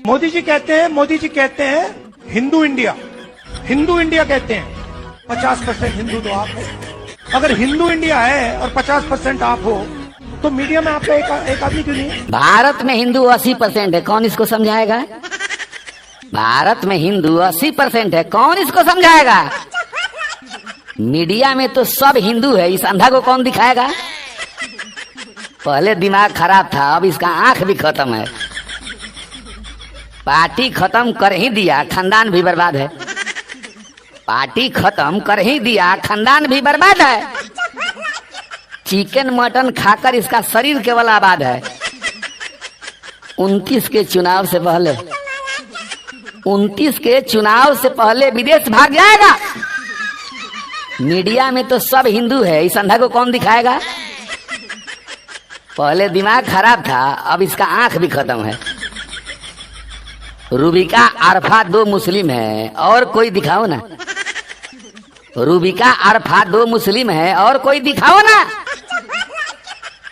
मोदी जी कहते हैं हिंदू इंडिया कहते हैं। 50% हिंदू तो आप हो। अगर हिंदू इंडिया है और 50% आप हो तो मीडिया में आपका एक आदमी क्यों नहीं है? भारत में हिंदू 80% है, कौन इसको समझाएगा? भारत में हिंदू 80% है, कौन इसको समझाएगा? मीडिया में तो सब हिंदू है, इस अंधा को कौन दिखाएगा? पहले दिमाग खराब था, अब इसका आंख भी खत्म है। पार्टी खत्म कर ही दिया, खानदान भी बर्बाद है। पार्टी खत्म कर ही दिया, खानदान भी बर्बाद है। चिकन मटन खाकर इसका शरीर केवल आबाद है। 29 के चुनाव से पहले विदेश भाग जाएगा। मीडिया में तो सब हिंदू है, इस अंधा को कौन दिखाएगा? पहले दिमाग खराब था, अब इसका आंख भी खत्म है। रूबिका अरफा 2 मुस्लिम है, और कोई दिखाओ ना। रूबिका अरफा 2 मुस्लिम है, और कोई दिखाओ ना।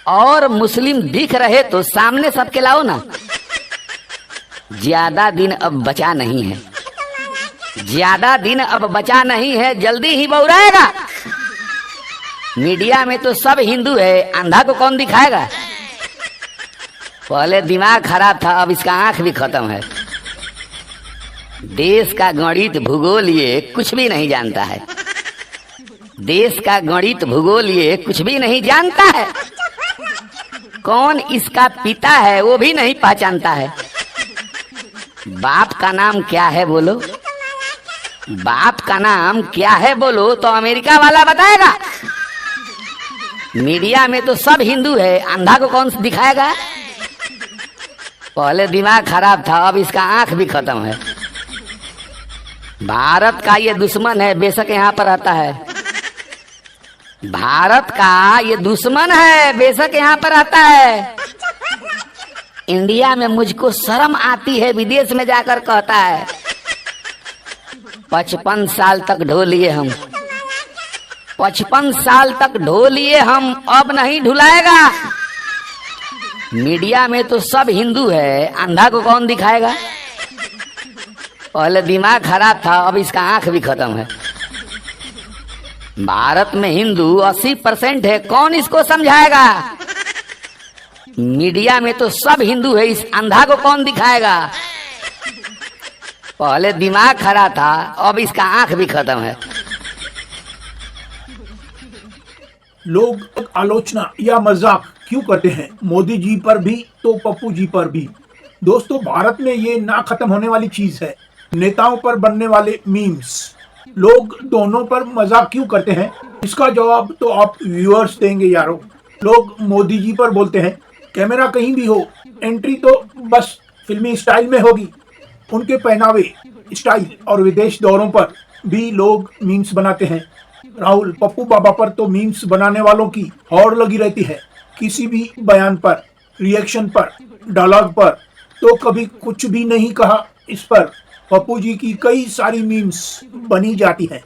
और मुस्लिम दिख रहे तो सामने सबके लाओ ना। ज्यादा दिन अब बचा नहीं है, जल्दी ही बहुराएगा। मीडिया में तो सब हिंदू है, अंधा को कौन दिखाएगा? पहले दिमाग खराब था, अब इसका आंख भी खत्म है। देश का गणित भूगोल ये कुछ भी नहीं जानता है। कुछ भी नहीं जानता है। कौन इसका पिता है वो भी नहीं पहचानता है। बाप का नाम क्या है बोलो तो अमेरिका वाला बताएगा। मीडिया में तो सब हिंदू है, अंधा को कौन दिखाएगा? पहले दिमाग खराब था, अब इसका आंख भी खत्म है। भारत का ये दुश्मन है, बेशक यहाँ पर रहता है। इंडिया में मुझको शर्म आती है, विदेश में जाकर कहता है। 55 साल तक ढो लिए हम, अब नहीं ढुलाएगा। मीडिया में तो सब हिंदू है, अंधा को कौन दिखाएगा? पहले दिमाग खराब था, अब इसका आंख भी खत्म है। भारत में हिंदू 80% है, कौन इसको समझाएगा? मीडिया में तो सब हिंदू है, इस अंधा को कौन दिखाएगा? पहले दिमाग खराब था, अब इसका आंख भी खत्म है। लोग आलोचना या मजाक क्यों करते हैं? मोदी जी पर भी तो पप्पू जी पर भी। दोस्तों, भारत में ये ना खत्म होने वाली चीज है, नेताओं पर बनने वाले मीम्स। लोग दोनों पर मजाक क्यों करते हैं, इसका जवाब तो आप व्यूअर्स देंगे यारो। लोग मोदी जी पर बोलते हैं कैमरा कहीं भी हो, एंट्री तो बस फिल्मी स्टाइल में होगी। उनके पहनावे, स्टाइल और विदेश दौरों पर भी लोग मीम्स बनाते हैं। राहुल पप्पू बाबा पर तो मीम्स बनाने वालों की हौड़ लगी रहती है। किसी भी बयान पर, रिएक्शन पर, डायलॉग पर तो कभी कुछ भी नहीं कहा। इस पर पप्पू जी की कई सारी मीम्स बनी जाती हैं।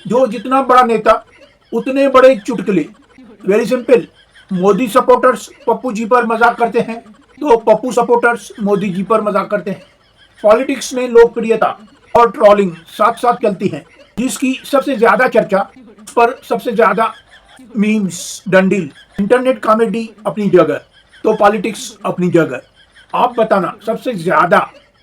जो जितना बड़ा नेता उतने बड़े चुटकुले। Very simple, Modi supporters Pappu ji पर मजाक करते हैं तो पप्पू सपोर्टर्स मोदी जी पर मजाक करते हैं। पॉलिटिक्स में लोकप्रियता और ट्रोलिंग साथ साथ चलती है। जिसकी सबसे ज्यादा चर्चा, उस पर सबसे ज्यादा मीम्स, डंडिल। इंटरनेट कॉमेडी अपनी जगह तो पॉलिटिक्स अपनी जगह। आप बताना, सबसे ज्यादा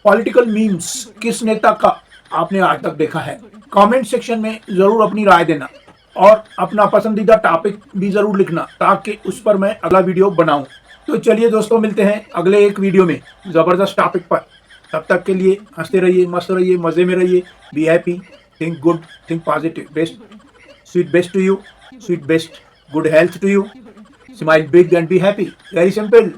पॉलिटिकल मीम्स किस नेता का आपने आज तक देखा है? कमेंट सेक्शन में जरूर अपनी राय देना और अपना पसंदीदा टॉपिक भी जरूर लिखना, ताकि उस पर मैं अगला वीडियो बनाऊं। तो चलिए दोस्तों, मिलते हैं अगले एक वीडियो में जबरदस्त टॉपिक पर। तब तक के लिए हंसते रहिए, मस्त रहिए, मजे में रहिए। Be happy, think good, think positive. Best, sweet best to you, sweet best, good health to you. Smile big and be happy. Very simple.